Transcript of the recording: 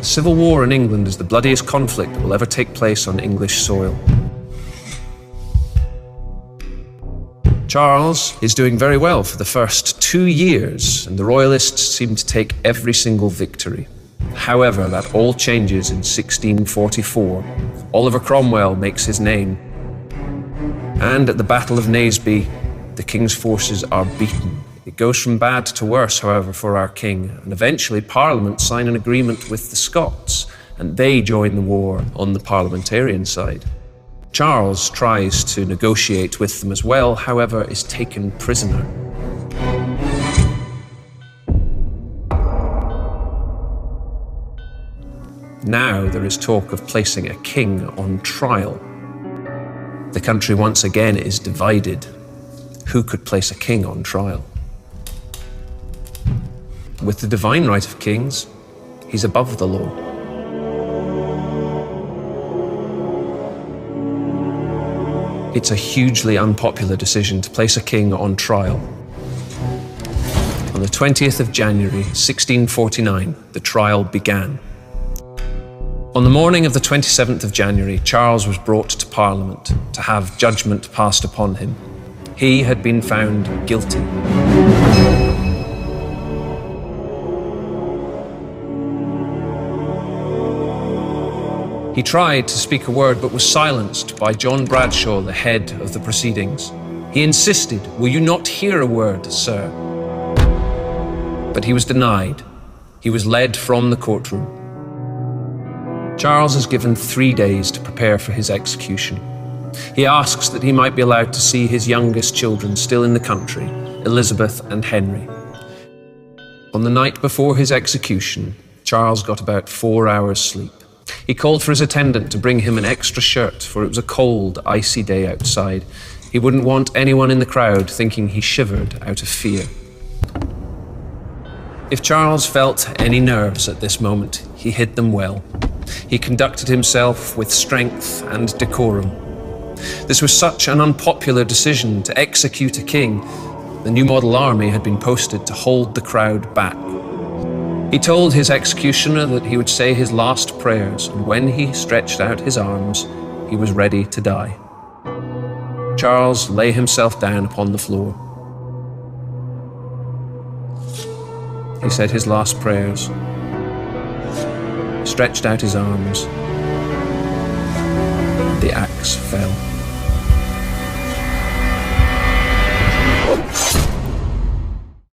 civil war in England is the bloodiest conflict that will ever take place on English soil. Charles is doing very well for the first 2 years, and the Royalists seem to take every single victory. However, that all changes in 1644. Oliver Cromwell makes his name. And at the Battle of Naseby, the king's forces are beaten. It goes from bad to worse, however, for our king, and eventually Parliament sign an agreement with the Scots, and they join the war on the parliamentarian side. Charles tries to negotiate with them as well, however, is taken prisoner. Now there is talk of placing a king on trial. The country once again is divided. Who could place a king on trial? With the divine right of kings, he's above the law. It's a hugely unpopular decision to place a king on trial. On the 20th of January, 1649, the trial began. On the morning of the 27th of January, Charles was brought to Parliament to have judgment passed upon him. He had been found guilty. He tried to speak a word but was silenced by John Bradshaw, the head of the proceedings. He insisted, "Will you not hear a word, sir?" But he was denied. He was led from the courtroom. Charles is given 3 days to prepare for his execution. He asks that he might be allowed to see his youngest children still in the country, Elizabeth and Henry. On the night before his execution, Charles got about 4 hours sleep. He called for his attendant to bring him an extra shirt, for it was a cold, icy day outside. He wouldn't want anyone in the crowd thinking he shivered out of fear. If Charles felt any nerves at this moment, he hid them well. He conducted himself with strength and decorum. This was such an unpopular decision to execute a king. The new model army had been posted to hold the crowd back. He told his executioner that he would say his last prayers, and when he stretched out his arms, he was ready to die. Charles lay himself down upon the floor. He said his last prayers, stretched out his arms. The axe fell.